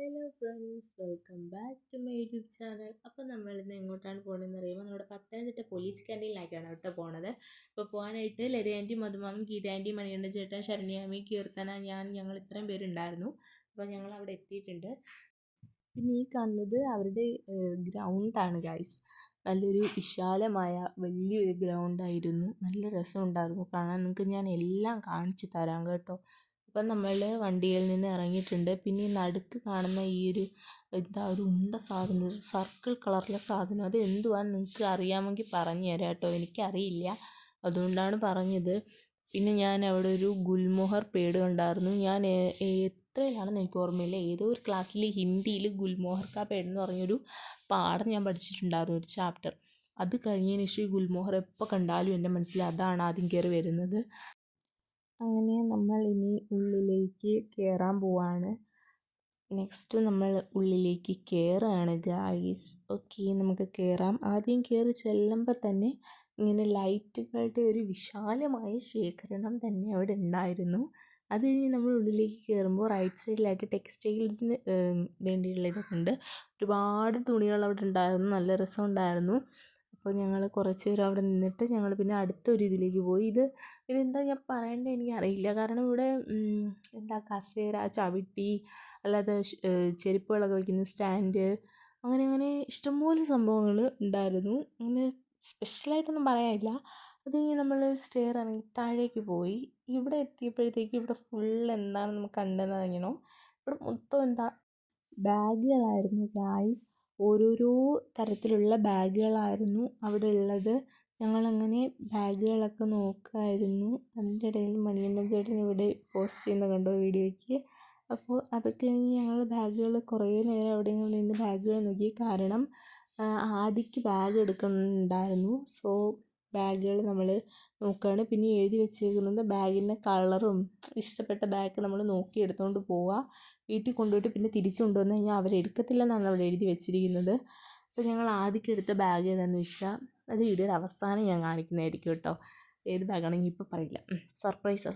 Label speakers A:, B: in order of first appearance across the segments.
A: Hello friends, welcome back to my YouTube channel. അപ്പോൾ നമ്മളിന്ന് എങ്ങോട്ടാണ് പോകണമെന്ന് അറിയുമ്പോൾ നമ്മുടെ പത്തനംതിട്ട പോലീസ് ക്യാൻറ്റീനിലേക്കാണ് കേട്ടോ പോണത്. ഇപ്പോൾ പോകാനായിട്ട് ലത ആൻറ്റി, മധുമാമി, ഗീത ആൻറ്റി, മണികണ്ഠൻ ചേട്ടൻ, ശരണ്യാമി, കീർത്തന, ഞങ്ങൾ ഇത്രയും പേരുണ്ടായിരുന്നു. അപ്പോൾ ഞങ്ങൾ അവിടെ എത്തിയിട്ടുണ്ട്. പിന്നെ ഈ കാണുന്നത് അവരുടെ ഗ്രൗണ്ടാണ് ഗൈസ്. നല്ലൊരു വിശാലമായ വലിയൊരു ഗ്രൗണ്ടായിരുന്നു. നല്ല രസമുണ്ടായിരുന്നു കാണാൻ. നിങ്ങൾക്ക് ഞാൻ എല്ലാം കാണിച്ചു തരാം കേട്ടോ. അപ്പം നമ്മൾ വണ്ടിയിൽ നിന്ന് ഇറങ്ങിയിട്ടുണ്ട്. പിന്നെ ഈ നടുക്ക് കാണുന്ന ഈ ഒരു ഒരു ഉണ്ട സാധനം, ഒരു സർക്കിൾ കളറിലെ സാധനം, അത് എന്തുവാന്ന് നിങ്ങൾക്ക് അറിയാമെങ്കിൽ പറഞ്ഞു തരാം കേട്ടോ. എനിക്കറിയില്ല, അതുകൊണ്ടാണ് പറഞ്ഞത്. പിന്നെ ഞാൻ അവിടെ ഒരു ഗുൽമോഹർ പേട് കണ്ടായിരുന്നു. ഞാൻ എത്രയിലാണെന്ന് എനിക്ക് ഓർമ്മയില്ല, ഏതോ ഒരു ക്ലാസ്സിൽ ഹിന്ദിയിൽ ഗുൽമോഹർ കാ പേട് എന്ന് പറഞ്ഞൊരു പാഠം ഞാൻ പഠിച്ചിട്ടുണ്ടായിരുന്നു, ഒരു ചാപ്റ്റർ. അത് കഴിഞ്ഞതിന് ശേഷം ഈ ഗുൽമോഹർ എപ്പോൾ കണ്ടാലും എൻ്റെ മനസ്സിൽ അതാണ് ആദ്യം കയറി വരുന്നത്. അങ്ങനെ നമ്മൾ ഇനി ഉള്ളിലേക്ക് കയറാൻ പോവാണ്. നെക്സ്റ്റ് നമ്മൾ ഉള്ളിലേക്ക് കയറുകയാണ് ഗായ്സ്. ഓക്കെ, നമുക്ക് കയറാം. ആദ്യം കയറി ചെല്ലുമ്പോൾ തന്നെ ഇങ്ങനെ ലൈറ്റുകളുടെ ഒരു വിശാലമായ ശേഖരണം തന്നെ അവിടെ ഉണ്ടായിരുന്നു. അത് കഴിഞ്ഞ് നമ്മൾ ഉള്ളിലേക്ക് കയറുമ്പോൾ റൈറ്റ് സൈഡിലായിട്ട് ടെക്സ്റ്റൈൽസിന് വേണ്ടിയുള്ള ഇതൊക്കെ ഉണ്ട്. ഒരുപാട് തുണികൾ അവിടെ ഉണ്ടായിരുന്നു, നല്ല രസമുണ്ടായിരുന്നു. അപ്പോൾ ഞങ്ങൾ കുറച്ച് നേരം അവിടെ നിന്നിട്ട് ഞങ്ങൾ പിന്നെ അടുത്തൊരു ഇതിലേക്ക് പോയി. ഇതെന്താ ഞാൻ പറയേണ്ടത് എനിക്കറിയില്ല. കാരണം ഇവിടെ കസേര, ചവിട്ടി, അല്ലാതെ ചെരുപ്പുകളൊക്കെ വയ്ക്കുന്ന സ്റ്റാൻഡ്, അങ്ങനെ ഇഷ്ടംപോലെ സംഭവങ്ങൾ ഉണ്ടായിരുന്നു. അങ്ങനെ സ്പെഷ്യലായിട്ടൊന്നും പറയാനില്ല. അത് കഴിഞ്ഞ് നമ്മൾ സ്റ്റെയർ ഇറങ്ങി താഴേക്ക് പോയി. ഇവിടെ എത്തിയപ്പോഴത്തേക്ക് ഇവിടെ ഫുൾ എന്താണ് നമുക്ക് കണ്ടെന്ന് അറിയണോ, ഇവിടെ മൊത്തം ബാഗുകളായിരുന്നു ഗായ്സ്. ഓരോരോ തരത്തിലുള്ള ബാഗുകളായിരുന്നു അവിടെ ഉള്ളത്. ഞങ്ങളങ്ങനെ ബാഗുകളൊക്കെ നോക്കുമായിരുന്നു. അതിൻ്റെ ഇടയിൽ മണികണ്ഠൻ ചേട്ടൻ ഇവിടെ പോസ്റ്റ് ചെയ്യുന്ന കണ്ടോ വീഡിയോയ്ക്ക്. അപ്പോൾ അതൊക്കെ കഴിഞ്ഞ് ഞങ്ങൾ ബാഗുകൾ കുറേ നേരം അവിടെ നിന്ന് ബാഗുകൾ നോക്കി. കാരണം ആദിക്ക് ബാഗ് എടുക്കുന്നുണ്ടായിരുന്നു. സോ ബാഗുകൾ നമ്മൾ നോക്കുകയാണ്. പിന്നെ എഴുതി വെച്ചേക്കുന്നത് ബാഗിൻ്റെ കളറും ഇഷ്ടപ്പെട്ട ബാഗ് നമ്മൾ നോക്കി എടുത്തുകൊണ്ട് പോവുക. വീട്ടിൽ കൊണ്ടുപോയിട്ട് പിന്നെ തിരിച്ചു കൊണ്ടുവന്ന് കഴിഞ്ഞാൽ അവരെടുക്കത്തില്ലെന്നാണ് അവിടെ എഴുതി വെച്ചിരിക്കുന്നത്. അപ്പോൾ ഞങ്ങൾ ആദ്യം എടുത്ത ബാഗ് ഏതാണെന്ന് വെച്ചാൽ അത് വീഡിയോയുടെ അവസാനം ഞാൻ കാണിക്കുന്നതായിരിക്കും കേട്ടോ. ഏത് ബാഗാണെങ്കിൽ ഇപ്പോൾ പറയില്ല, സർപ്രൈസ്.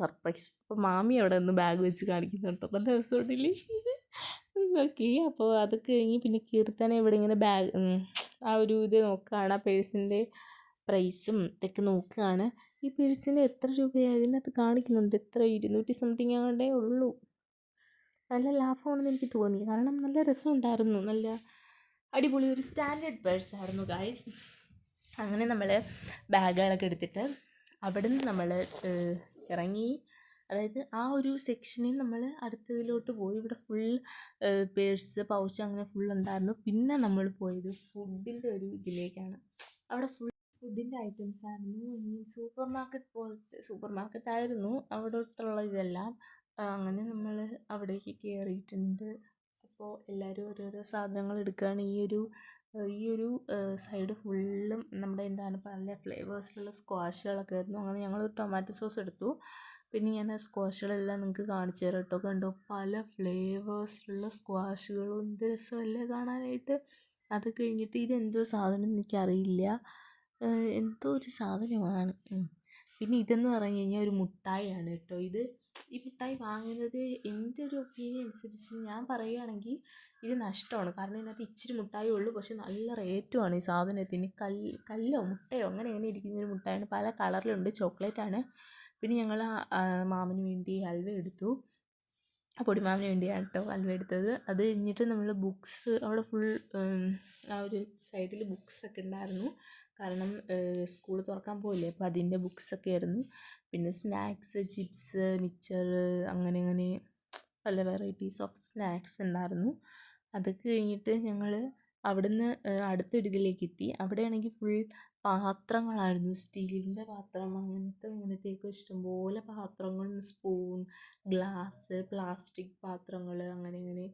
A: അപ്പോൾ മാമി അവിടെ നിന്ന് ബാഗ് വെച്ച് കാണിക്കുന്നു കേട്ടോ. നല്ല രസമുണ്ടല്ലേ? ഓക്കെ, അപ്പോൾ അതൊക്കെ കഴിഞ്ഞ് പിന്നെ കീർത്തന ഇവിടെ ഇങ്ങനെ ബാഗ് ആ ഒരു ഇത് നോക്കുകയാണ്. ആ പേഴ്സിൻ്റെ പ്രൈസും ഇതൊക്കെ നോക്കുകയാണ്. ഈ പേഴ്സിന് എത്ര രൂപയാണ് ഇതിനകത്ത് കാണിക്കുന്നുണ്ട്? എത്ര 200 സംതിങ് ആകണ്ടേ ഉള്ളൂ. നല്ല ലാഭമാണെന്ന് എനിക്ക് തോന്നി. കാരണം നല്ല രസമുണ്ടായിരുന്നു, നല്ല അടിപൊളി ഒരു സ്റ്റാൻഡേർഡ് പേഴ്സായിരുന്നു ഗായ്സ്. അങ്ങനെ നമ്മൾ ബാഗുകളൊക്കെ എടുത്തിട്ട് അവിടെ നിന്ന് നമ്മൾ ഇറങ്ങി. അതായത് ആ ഒരു സെക്ഷനിൽ നമ്മൾ അടുത്തതിലോട്ട് പോയി. ഇവിടെ ഫുൾ പേഴ്സ്, പൗച്ച് അങ്ങനെ ഫുൾ ഉണ്ടായിരുന്നു. പിന്നെ നമ്മൾ പോയത് ഫുഡിൻ്റെ ഒരു ഇതിലേക്കാണ്. അവിടെ ഫുഡിൻ്റെ ഐറ്റംസ് ആയിരുന്നു. സൂപ്പർ മാർക്കറ്റായിരുന്നു അവിടോട്ടുള്ള ഇതെല്ലാം. അങ്ങനെ നമ്മൾ അവിടേക്ക് കയറിയിട്ടുണ്ട്. അപ്പോൾ എല്ലാവരും ഓരോരോ സാധനങ്ങൾ എടുക്കുകയാണ്. ഈ ഒരു സൈഡ് ഫുള്ളും നമ്മുടെ പല ഫ്ലേവേഴ്സിലുള്ള സ്ക്വാഷുകളൊക്കെ ആയിരുന്നു. അങ്ങനെ ഞങ്ങൾ ടൊമാറ്റോ സോസ് എടുത്തു. പിന്നെ ഞാൻ ആ സ്ക്വാഷുകളെല്ലാം നിങ്ങൾക്ക് കാണിച്ചു തരാം കേട്ടോ. കണ്ടോ, പല ഫ്ലേവേഴ്സിലുള്ള സ്ക്വാഷുകളും. എന്ത് രസമല്ലേ കാണാനായിട്ട്. അത് കഴിഞ്ഞിട്ട് ഇതെന്തോ സാധനം എനിക്കറിയില്ല, എന്തോ ഒരു സാധനമാണ്. പിന്നെ ഇതെന്ന് പറഞ്ഞു കഴിഞ്ഞാൽ ഒരു മുട്ടായിയാണ് കേട്ടോ. ഈ മിഠായി വാങ്ങുന്നത് എൻ്റെ ഒരു ഒപ്പീനിയൻ അനുസരിച്ച് ഞാൻ പറയുകയാണെങ്കിൽ ഇത് നഷ്ടമാണ്. കാരണം ഇതിനകത്ത് ഇച്ചിരി മുട്ടായി ഉള്ളൂ, പക്ഷെ നല്ല റേറ്റുമാണ് ഈ സാധനത്തിന്. കല്ലോ മുട്ടയോ അങ്ങനെ ഇരിക്കുന്നൊരു മുട്ടായാണ്. പല കളറിലുണ്ട്, ചോക്ലേറ്റാണ്. പിന്നെ ഞങ്ങൾ മാമന് വേണ്ടി ഹൽവ എടുത്തു. പൊടിമാമന് വേണ്ടിയാണ് കേട്ടോ ഹൽവ എടുത്തത്. അത് കഴിഞ്ഞിട്ട് നമ്മൾ ബുക്സ്, അവിടെ ഫുൾ ആ ഒരു സൈഡിൽ ബുക്സൊക്കെ ഉണ്ടായിരുന്നു. കാരണം സ്കൂൾ തുറക്കാൻ പോയില്ലേ, അപ്പോൾ അതിൻ്റെ ബുക്സൊക്കെ ആയിരുന്നു. പിന്നെ സ്നാക്സ്, ചിപ്സ്, മിക്ചർ, അങ്ങനെ പല വെറൈറ്റീസ് ഓഫ് സ്നാക്സ് ഉണ്ടായിരുന്നു. അതൊക്കെ കഴിഞ്ഞിട്ട് ഞങ്ങൾ അവിടുന്ന് അടുത്തൊരു ഇതിലേക്ക് എത്തി. അവിടെയാണെങ്കിൽ ഫുൾ പാത്രങ്ങളായിരുന്നു. സ്റ്റീലിൻ്റെ പാത്രം, അങ്ങനത്തെയൊക്കെ ഇഷ്ടംപോലെ പാത്രങ്ങൾ, സ്പൂൺ, ഗ്ലാസ്, പ്ലാസ്റ്റിക് പാത്രങ്ങൾ, അങ്ങനെ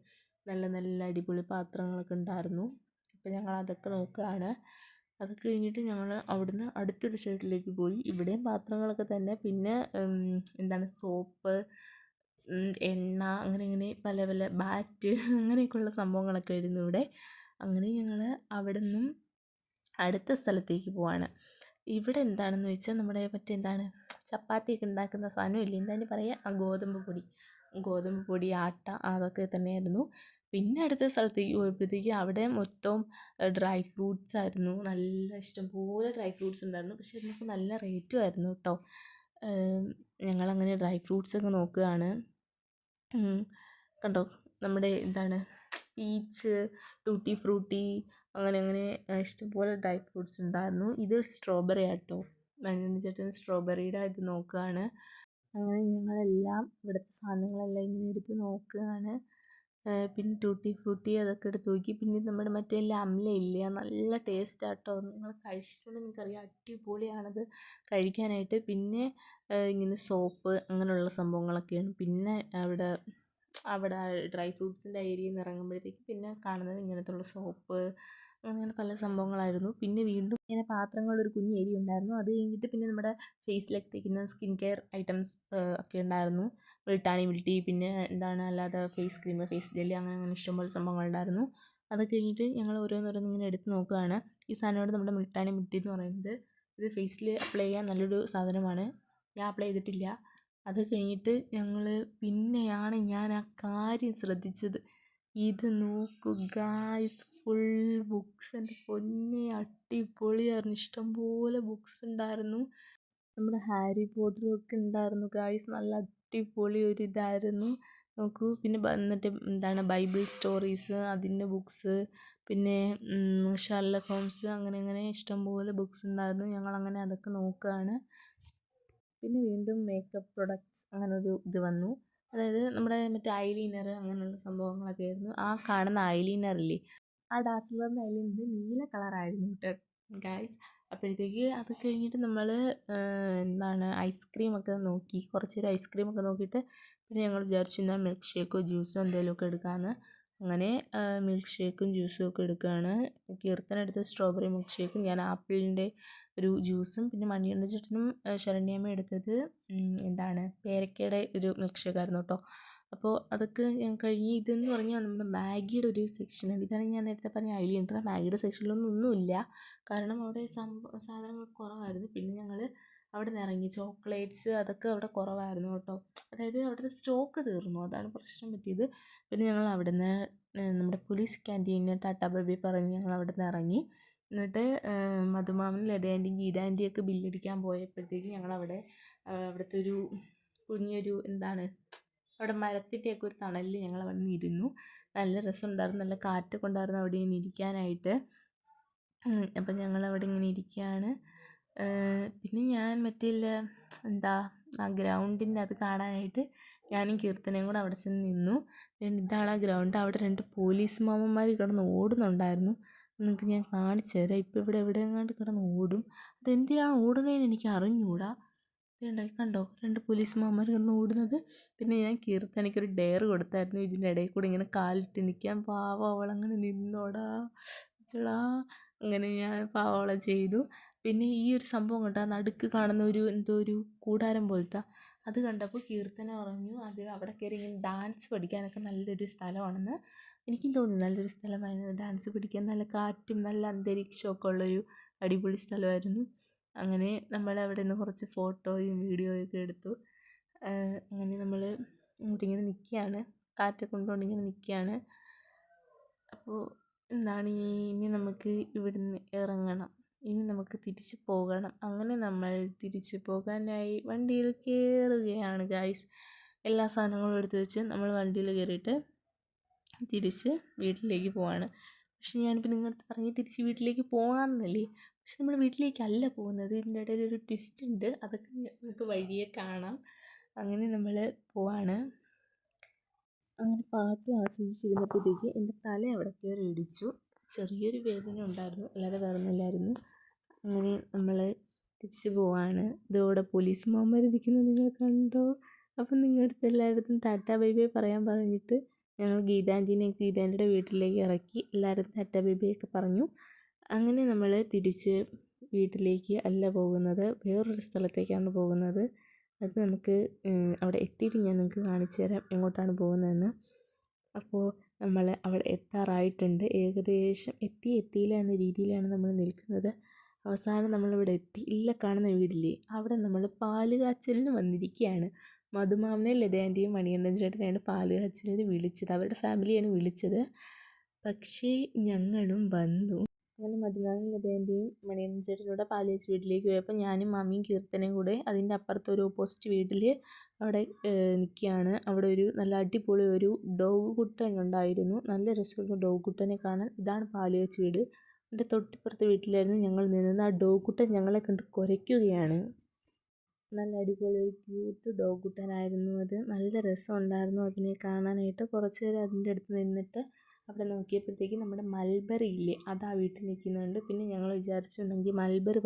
A: നല്ല അടിപൊളി പാത്രങ്ങളൊക്കെ ഉണ്ടായിരുന്നു. അപ്പോൾ ഞങ്ങൾ അതൊക്കെ നോക്കുകയാണ്. അതൊക്കെ കഴിഞ്ഞിട്ട് ഞങ്ങൾ അവിടുന്ന് അടുത്തൊരു സൈഡിലേക്ക് പോയി. ഇവിടെയും പാത്രങ്ങളൊക്കെ തന്നെ. പിന്നെ സോപ്പ്, എണ്ണ, അങ്ങനെ പല ബാറ്റ്, അങ്ങനെയൊക്കെയുള്ള സംഭവങ്ങളൊക്കെ ആയിരുന്നു ഇവിടെ. അങ്ങനെ ഞങ്ങൾ അവിടെ നിന്നും അടുത്ത സ്ഥലത്തേക്ക് പോവാണ്. ഇവിടെ എന്താണെന്ന് വെച്ചാൽ നമ്മുടെ ചപ്പാത്തിയൊക്കെ ഉണ്ടാക്കുന്ന സാധനം ഇല്ലേ, എന്താണ് പറയുക, ഗോതമ്പ് പൊടി, ആട്ട, അതൊക്കെ തന്നെയായിരുന്നു. പിന്നെ അടുത്ത സ്ഥലത്തേക്ക് പോയപ്പോഴത്തേക്ക് അവിടെ മൊത്തം ഡ്രൈ ഫ്രൂട്ട്സ് ആയിരുന്നു. നല്ല ഇഷ്ടംപോലെ ഡ്രൈ ഫ്രൂട്ട്സ് ഉണ്ടായിരുന്നു. പക്ഷെ അതിനൊക്കെ നല്ല റേറ്റും ആയിരുന്നു കേട്ടോ. ഞങ്ങളങ്ങനെ ഡ്രൈ ഫ്രൂട്ട്സ് ഒക്കെ നോക്കുകയാണ്. കണ്ടോ, നമ്മുടെ എന്താണ് പീച്ച്, ടൂട്ടി ഫ്രൂട്ടി, അങ്ങനെ അങ്ങനെ ഇഷ്ടംപോലെ ഡ്രൈ ഫ്രൂട്ട്സ് ഉണ്ടായിരുന്നു. ഇത് സ്ട്രോബെറി ആട്ടോ. മണ്ണിന് ചേട്ടൻ സ്ട്രോബെറിയുടെ ഇത് നോക്കുകയാണ്. അങ്ങനെ ഞങ്ങളെല്ലാം ഇവിടുത്തെ സാധനങ്ങളെല്ലാം ഇങ്ങനെ എടുത്ത് നോക്കുകയാണ്. പിന്നെ ടൂട്ടി ഫ്രൂട്ടി അതൊക്കെ എടുത്ത് നോക്കി. പിന്നെ നമ്മുടെ മറ്റേ അംല ഇല്ലേ, നല്ല ടേസ്റ്റ് ആട്ടോ. നിങ്ങൾ കഴിച്ചിട്ടുണ്ടെങ്കിൽ നിങ്ങൾക്കറിയാം, അടിപൊളിയാണത് കഴിക്കാനായിട്ട്. പിന്നെ ഇങ്ങനെ സോപ്പ് അങ്ങനെയുള്ള സംഭവങ്ങളൊക്കെയാണ്. പിന്നെ അവിടെ ഡ്രൈ ഫ്രൂട്ട്സിൻ്റെ ഏരിയയിൽ നിന്ന് ഇറങ്ങുമ്പോഴത്തേക്ക് പിന്നെ കാണുന്നത് ഇങ്ങനത്തുള്ള സോപ്പ് അങ്ങനെ പല സംഭവങ്ങളായിരുന്നു. പിന്നെ വീണ്ടും ഇങ്ങനെ പാത്രങ്ങളൊരു കുഞ്ഞ് ഏരിയ ഉണ്ടായിരുന്നു. അത് കഴിഞ്ഞിട്ട് പിന്നെ നമ്മുടെ ഫേസിലൊക്കെ തേക്കുന്ന സ്കിൻ കെയർ ഐറ്റംസ് ഒക്കെ ഉണ്ടായിരുന്നു. മിൽട്ടി, പിന്നെ എന്താണ് അല്ലാതെ ഫേസ് ക്രീം, ഫേസ് ജെല്ലി, അങ്ങനെ അങ്ങനെ ഇഷ്ടംപോലെ സംഭവങ്ങളുണ്ടായിരുന്നു. അത് കഴിഞ്ഞിട്ട് ഞങ്ങൾ ഓരോന്നോരോന്ന് ഇങ്ങനെ എടുത്ത് നോക്കുകയാണ്. ഈ സാധനമാണ് നമ്മുടെ മിൽട്ടി എന്ന് പറയുന്നത്. ഇത് ഫേസിൽ അപ്ലൈ ചെയ്യാൻ നല്ലൊരു സാധനമാണ്. ഞാൻ അപ്ലൈ ചെയ്തിട്ടില്ല. അത് കഴിഞ്ഞിട്ട് പിന്നെയാണ് ഞാൻ ആ കാര്യം ശ്രദ്ധിച്ചത്. ഇത് നോക്കൂ ഗായ്സ്, ഫുൾ ബുക്സ്. എൻ്റെ പൊന്നെ, അടിപൊളിയായിരുന്നു. ഇഷ്ടംപോലെ ബുക്സ് ഉണ്ടായിരുന്നു. നമ്മുടെ ഹാരി പോട്ടറും ഒക്കെ ഉണ്ടായിരുന്നു ഗായ്സ്. നല്ല അടിപൊളി ഒരു ഇതായിരുന്നു. നോക്കൂ, പിന്നെ എന്നിട്ട് എന്താണ് ബൈബിൾ സ്റ്റോറീസ്, അതിൻ്റെ ബുക്സ്, പിന്നെ ഷെർലക് ഹോംസ്, അങ്ങനെ അങ്ങനെ ഇഷ്ടംപോലെ ബുക്സ് ഉണ്ടായിരുന്നു. ഞങ്ങളങ്ങനെ അതൊക്കെ നോക്കുകയാണ്. പിന്നെ വീണ്ടും മേക്കപ്പ് പ്രൊഡക്ട്സ് അങ്ങനൊരു ഇത് വന്നു. അതായത് നമ്മുടെ മറ്റേ ഐലൈനർ അങ്ങനെയുള്ള സംഭവങ്ങളൊക്കെ ആയിരുന്നു. ആ കാണുന്ന ഐലൈനറില്ലേ, ആ ഡാസ്ലറിൻ്റെ ഐലൈനർ നീല കളറായിരുന്നു കേട്ടോ ഗായ്സ്. അപ്പോഴത്തേക്ക് അത് കഴിഞ്ഞിട്ട് നമ്മൾ എന്താണ് ഐസ്ക്രീമൊക്കെ നോക്കി. കുറച്ച് നേരം ഐസ്ക്രീമൊക്കെ നോക്കിയിട്ട് പിന്നെ ഞങ്ങൾ വിചാരിച്ചു എന്നാൽ മിൽക്ക് ഷേക്കോ ജ്യൂസോ എന്തെങ്കിലുമൊക്കെ എടുക്കാമെന്ന്. അങ്ങനെ മിൽക്ക് ഷേക്കും ജ്യൂസും ഒക്കെ എടുക്കുകയാണ്. കീർത്തനെടുത്ത് സ്ട്രോബെറി മിൽക്ക് ഷേക്കും, ഞാൻ ആപ്പിളിൻ്റെ ഒരു ജ്യൂസും, പിന്നെ മണിയണ്ണ ചേട്ടനും ശരണ്യമ്മ എടുത്തത് എന്താണ് പേരക്കയുടെ ഒരു മിൽക്ക് ഷേക്കായിരുന്നു കേട്ടോ. അപ്പോൾ അതൊക്കെ ഞാൻ കഴിഞ്ഞ്. ഇതെന്ന് പറഞ്ഞാൽ നമ്മുടെ മാഗിയുടെ ഒരു സെക്ഷനാണ്. ഇതാണ് ഞാൻ നേരത്തെ പറഞ്ഞ ഐലൈനർ. മാഗിയുടെ സെക്ഷനിലൊന്നുമില്ല, കാരണം അവിടെ സാധനങ്ങൾ കുറവായിരുന്നു. പിന്നെ ഞങ്ങൾ അവിടെ നിന്ന് ഇറങ്ങി. ചോക്ലേറ്റ്സ് അതൊക്കെ അവിടെ കുറവായിരുന്നു കേട്ടോ. അതായത് അവിടുത്തെ സ്റ്റോക്ക് തീർന്നു, അതാണ് പ്രശ്നം പറ്റിയത്. പിന്നെ ഞങ്ങൾ അവിടെ നിന്ന് നമ്മുടെ പോലീസ് ക്യാൻറ്റീനിൽ ടാറ്റാ ബൈ പറഞ്ഞ് ഞങ്ങൾ അവിടെ നിന്ന് ഇറങ്ങി. എന്നിട്ട് മധുമാമൻ, ലതയാൻ്റിയും ഗീതാൻ്റിയൊക്കെ ബില്ലടിക്കാൻ പോയപ്പോഴത്തേക്കും ഞങ്ങളവിടെ അവിടുത്തെ ഒരു കുഞ്ഞൊരു എന്താണ് അവിടെ മരത്തിൻ്റെയൊക്കെ ഒരു തണലിൽ ഞങ്ങൾ അവിടെ നിന്ന് ഇരുന്നു. നല്ല രസമുണ്ടായിരുന്നു, നല്ല കാറ്റൊക്കെ ഉണ്ടായിരുന്നു അവിടെ ഇങ്ങനെ ഇരിക്കാനായിട്ട്. അപ്പം ഞങ്ങളവിടെ ഇങ്ങനെ ഇരിക്കുകയാണ്. പിന്നെ ഞാൻ എന്താ ആ ഗ്രൗണ്ടിൻ്റെ അത് കാണാനായിട്ട് ഞാനും കീർത്തനയും കൂടെ അവിടെ ചെന്ന് നിന്നു. ഇതാണ് ആ ഗ്രൗണ്ട്. അവിടെ 2 പോലീസ് മാമന്മാർ കിടന്ന് ഓടുന്നുണ്ടായിരുന്നു. നിങ്ങൾക്ക് ഞാൻ കാണിച്ചു തരാം. ഇപ്പോൾ ഇവിടെ എവിടെയെങ്ങാണ്ട് കിടന്ന് ഓടും. അതെന്തിനാണ് ഓടുന്നതെന്ന് എനിക്ക് അറിഞ്ഞുകൂടാ. ഇതുണ്ടായി കണ്ടോ, 2 പോലീസ് മാമന്മാർ കിടന്ന് ഓടുന്നത്. പിന്നെ ഞാൻ കീർത്തനയ്ക്കൊരു ഡെയർ കൊടുത്തായിരുന്നു, ഇതിൻ്റെ ഇടയിൽ കൂടെ ഇങ്ങനെ കാലിട്ട് നിൽക്കാൻ. പാവം, അവളങ്ങനെ നിന്നോടാ ചേടാ. അങ്ങനെ ഞാൻ പാവളെ ചെയ്തു. പിന്നെ ഈ ഒരു സംഭവം കണ്ടോ, നടുക്ക് കാണുന്ന ഒരു എന്തോ ഒരു കൂടാരം പോലത്തെ, അത് കണ്ടപ്പോൾ കീർത്തന പറഞ്ഞു അത് അവിടെ കയറി ഇങ്ങനെ ഡാൻസ് പഠിക്കാനൊക്കെ നല്ലൊരു സ്ഥലമാണെന്ന്. എനിക്കും തോന്നി നല്ലൊരു സ്ഥലമായിരുന്നു ഡാൻസ് പഠിക്കാൻ. നല്ല കാറ്റും നല്ല അന്തരീക്ഷമൊക്കെ ഉള്ളൊരു അടിപൊളി സ്ഥലമായിരുന്നു. അങ്ങനെ നമ്മൾ അവിടെ നിന്ന് കുറച്ച് ഫോട്ടോയും വീഡിയോയും ഒക്കെ എടുത്തു. അങ്ങനെ നമ്മൾ ഇങ്ങോട്ടിങ്ങനെ നിൽക്കുകയാണ്, കാറ്റൊക്കെ കൊണ്ടുകൊണ്ടിങ്ങനെ നിൽക്കുകയാണ്. അപ്പോൾ എന്താണ് ഇനി നമുക്ക് ഇവിടുന്ന് ഇറങ്ങണം, ഇനി നമുക്ക് തിരിച്ച് പോകണം. അങ്ങനെ നമ്മൾ തിരിച്ച് പോകാനായി വണ്ടിയിൽ കയറുകയാണ് ഗായ്സ്. എല്ലാ സാധനങ്ങളും എടുത്ത് വെച്ച് നമ്മൾ വണ്ടിയിൽ കയറിയിട്ട് തിരിച്ച് വീട്ടിലേക്ക് പോവാണ്. പക്ഷെ ഞാനിപ്പോൾ നിങ്ങളടുത്ത് പറഞ്ഞ് തിരിച്ച് വീട്ടിലേക്ക് പോകാമെന്നല്ലേ, പക്ഷെ നമ്മൾ വീട്ടിലേക്കല്ല പോകുന്നത്. ഇതിൻ്റെ ഇടയിലൊരു ട്വിസ്റ്റ് ഉണ്ട്, അതൊക്കെ നിങ്ങൾക്ക് വഴിയെ കാണാം. അങ്ങനെ നമ്മൾ പോവാണ്. അങ്ങനെ പാട്ട് ആസ്വദിച്ചിരുന്നപ്പോഴത്തേക്ക് എൻ്റെ തല അവിടെ കയറി ഇടിച്ചു. ചെറിയൊരു വേദന ഉണ്ടായിരുന്നു, അല്ലാതെ വേറൊന്നുമില്ലായിരുന്നു. അങ്ങനെ നമ്മൾ തിരിച്ച് പോവാണ്. ഇതോടെ പോലീസ് മാമന്മാർ നിൽക്കുന്നത് നിങ്ങൾ കണ്ടോ. അപ്പം നിങ്ങളുടെ അടുത്ത് എല്ലായിടത്തും ടാറ്റാ ബൈ ബൈ പറയാൻ പറഞ്ഞിട്ട് ഞങ്ങൾ ഗീതാൻ്റിയുടെ വീട്ടിലേക്ക് ഇറക്കി. എല്ലാവരും ടാറ്റാ ബൈ ബൈ ഒക്കെ പറഞ്ഞു. അങ്ങനെ നമ്മൾ തിരിച്ച് വീട്ടിലേക്ക് അല്ല പോകുന്നത്, വേറൊരു സ്ഥലത്തേക്കാണ് പോകുന്നത്. അത് നമുക്ക് അവിടെ എത്തിയിട്ട് ഞാൻ നിങ്ങൾക്ക് കാണിച്ചു തരാം എങ്ങോട്ടാണ് പോകുന്നതെന്ന്. അപ്പോൾ നമ്മൾ അവിടെ എത്താറായിട്ടുണ്ട്. ഏകദേശം എത്തിയില്ല എന്ന രീതിയിലാണ് നമ്മൾ നിൽക്കുന്നത്. അവസാനം നമ്മളിവിടെ എത്തി. കാണുന്ന വീടില്ലേ, അവിടെ നമ്മൾ പാല് കാച്ചലിന് വന്നിരിക്കുകയാണ്. മധുമാമനെ ലത ആൻറ്റിയും മണികണ്ഠൻ ചേട്ടനെയാണ് പാല് കാച്ചലിന് വിളിച്ചത്. അവരുടെ ഫാമിലിയാണ് വിളിച്ചത്. പക്ഷേ ഞങ്ങളും വന്നു. അങ്ങനെ മധുമാമനും ലത ആൻറ്റിയും മണികണ്ഠൻ ചേട്ടനോട് പാല് കാച്ചി വീട്ടിലേക്ക് പോയപ്പോൾ ഞാനും മമ്മിയും കീർത്തനയും കൂടെ അതിൻ്റെ അപ്പുറത്ത് ഒരു ഓപ്പോസിറ്റ് വീട്ടിൽ അവിടെ നിൽക്കുകയാണ്. അവിടെ ഒരു നല്ല അടിപൊളി ഒരു ഡോഗ് കുട്ടൻ ഉണ്ടായിരുന്നു. നല്ല രസമായിരുന്നു ഡോഗ് കുട്ടനെ കാണാൻ. ഇതാണ് പാല് കാച്ചി വീട്. എൻ്റെ തൊട്ടിപ്പുറത്തെ വീട്ടിലായിരുന്നു ഞങ്ങൾ നിന്നത്. ആ ഡോഗ് കുട്ടൻ ഞങ്ങളെ കണ്ട് കുരയ്ക്കുകയാണ്. നല്ല അടിപൊളി ഒരു ക്യൂട്ട് ഡോഗ് കുട്ടനായിരുന്നു അത്. നല്ല രസമുണ്ടായിരുന്നു അതിനെ കാണാനായിട്ട്. കുറച്ച് നേരം അതിൻ്റെ അടുത്ത് നിന്നിട്ട് അവിടെ നോക്കിയപ്പോഴത്തേക്ക് നമ്മുടെ മൽബറി ഇല്ലേ, അത് ആ വീട്ടിൽ നിൽക്കുന്നുണ്ട്. പിന്നെ ഞങ്ങൾ വിചാരിച്ചിട്ടുണ്ടെങ്കിൽ മൽബറി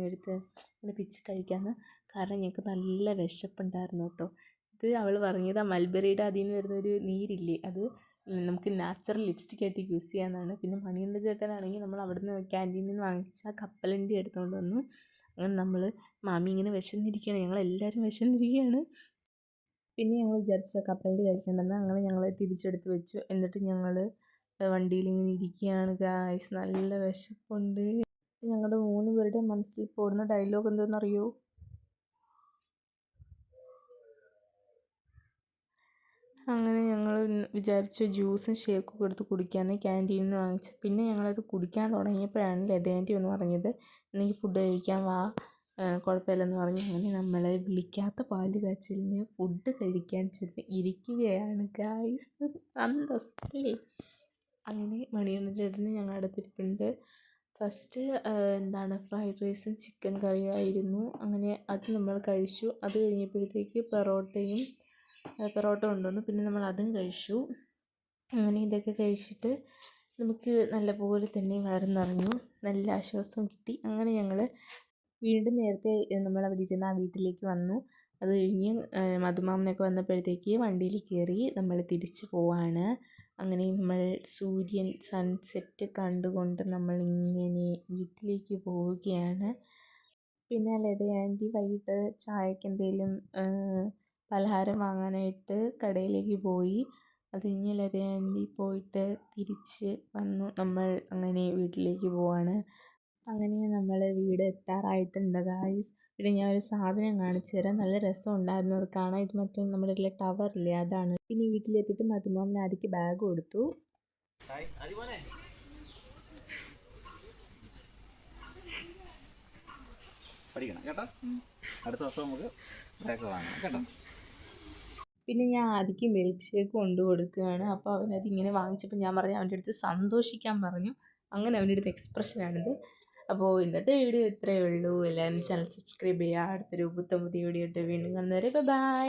A: എടുത്ത് ഇങ്ങനെ പിച്ച് കഴിക്കാമെന്ന്. കാരണം ഞങ്ങൾക്ക് നല്ല വിശപ്പുണ്ടായിരുന്നു കേട്ടോ. ഇത് അവൾ പറഞ്ഞത് ആ മൽബറിയുടെ അതിൽ നിന്ന് വരുന്നൊരു നീരില്ലേ, അത് നമുക്ക് നാച്ചുറൽ ലിപ്സ്റ്റിക് ആയിട്ട് യൂസ് ചെയ്യാമെന്നാണ്. പിന്നെ മണികണ്ഠൻ ചേട്ടനാണെങ്കിൽ നമ്മൾ അവിടുന്ന് ക്യാൻറ്റീനിൽ നിന്ന് വാങ്ങിച്ച കപ്പലണ്ടി എടുത്തുകൊണ്ട് വന്നു. അങ്ങനെ നമ്മൾ മാമി ഇങ്ങനെ വിശന്നിരിക്കുകയാണ്, ഞങ്ങളെല്ലാവരും വിശന്നിരിക്കുകയാണ്. പിന്നെ ഞങ്ങൾ വിചാരിച്ചു കപ്പലണ്ടി കഴിക്കേണ്ടെന്ന്. അങ്ങനെ ഞങ്ങൾ തിരിച്ചെടുത്ത് വെച്ചു. എന്നിട്ട് ഞങ്ങൾ വണ്ടിയിൽ ഇങ്ങനെ ഇരിക്കുകയാണ് ഗായ്സ്. നല്ല വിശപ്പുണ്ട്. ഞങ്ങളുടെ 3 പേരുടെ മനസ്സിൽ പോടുന്ന ഡയലോഗ് എന്താണെന്നറിയോ? അങ്ങനെ ഞങ്ങൾ വിചാരിച്ചു ജ്യൂസും ഷേക്കും എടുത്ത് കുടിക്കാമെന്ന് ക്യാൻറ്റീനിൽ നിന്ന് വാങ്ങിച്ചു. പിന്നെ ഞങ്ങളത് കുടിക്കാൻ തുടങ്ങിയപ്പോഴാണ് ലത ആൻറ്റി ഒന്ന് പറഞ്ഞത്, എനിക്ക് ഫുഡ് കഴിക്കാൻ വാ, കുഴപ്പമില്ലെന്ന് പറഞ്ഞു. അങ്ങനെ നമ്മളെ വിളിക്കാത്ത പാല് കാച്ചലിന് ഫുഡ് കഴിക്കാൻ ചെന്ന് ഇരിക്കുകയാണ് ഗായ്സ്. അന്തസ്സല്ലേ. അങ്ങനെ മണികണ്ഠൻ ചേട്ടന് ഞങ്ങളുടെ അടുത്തിരിപ്പുണ്ട്. ഫസ്റ്റ് ഫ്രൈഡ് റൈസും ചിക്കൻ കറിയും ആയിരുന്നു. അങ്ങനെ അത് നമ്മൾ കഴിച്ചു. അത് കഴിഞ്ഞപ്പോഴത്തേക്ക് പൊറോട്ട കൊണ്ടുവന്നു. പിന്നെ നമ്മൾ അതും കഴിച്ചു. അങ്ങനെ ഇതൊക്കെ കഴിച്ചിട്ട് നമുക്ക് നല്ലപോലെ തന്നെ വയറ് നിറഞ്ഞു, നല്ല ആശ്വാസം കിട്ടി. അങ്ങനെ ഞങ്ങൾ വീണ്ടും നേരത്തെ നമ്മൾ അവിടെ ഇരുന്ന ആ വീട്ടിലേക്ക് വന്നു. അത് കഴിഞ്ഞ് മധുമാമനൊക്കെ വന്നപ്പോഴത്തേക്ക് വണ്ടിയിൽ കയറി നമ്മൾ തിരിച്ച് പോവാണ്. അങ്ങനെ നമ്മൾ സൺസെറ്റ് കണ്ടുകൊണ്ട് നമ്മളിങ്ങനെ വീട്ടിലേക്ക് പോവുകയാണ്. പിന്നെ ലത ആൻറ്റി വൈകിട്ട് ചായക്ക് എന്തെങ്കിലും പലഹാരം വാങ്ങാനായിട്ട് കടയിലേക്ക് പോയി. അത് കഴിഞ്ഞ് ലത ആൻറ്റി പോയിട്ട് തിരിച്ച് വന്നു. നമ്മൾ അങ്ങനെ വീട്ടിലേക്ക് പോവാണ്. അങ്ങനെ നമ്മൾ വീട് എത്താറായിട്ടുണ്ട് ഗായ്സ്. പിന്നെ ഞാൻ ഒരു സാധനം കാണിച്ചു തരാം. നല്ല രസമുണ്ടായിരുന്നു അത് കാണാൻ. ഇത് മറ്റേ നമ്മുടെ വീട്ടിലെ ടവറില്ലേ, അതാണ്. പിന്നെ വീട്ടിലെത്തിയിട്ട് മധുമാമൻ ആദ്യക്ക് ബാഗ് കൊടുത്തു.
B: പഠിക്കണം കേട്ടോ, അടുത്ത വർഷം നമുക്ക് ബാഗ് വാങ്ങണം കേട്ടോ.
A: പിന്നെ ഞാൻ ആദ്യക്ക് മിൽക്ക് ഷേക്ക് കൊണ്ടു കൊടുക്കുകയാണ്. അപ്പോൾ അവനത് ഇങ്ങനെ വാങ്ങിച്ചപ്പോൾ ഞാൻ പറഞ്ഞു അവൻ്റെ അടുത്ത് സന്തോഷിക്കാൻ പറഞ്ഞു. അങ്ങനെ അവൻ്റെ അടുത്ത് എക്സ്പ്രഷനാണിത്. അപ്പോൾ ഇന്നത്തെ വീഡിയോ ഇത്രയേ ഉള്ളൂ. എല്ലാവരും ചാനൽ സബ്സ്ക്രൈബ് ചെയ്യുക. അടുത്തൊരു പുതിയ വീഡിയോ ആയിട്ട് വീണ്ടും കാണുന്നവരെ ബൈ.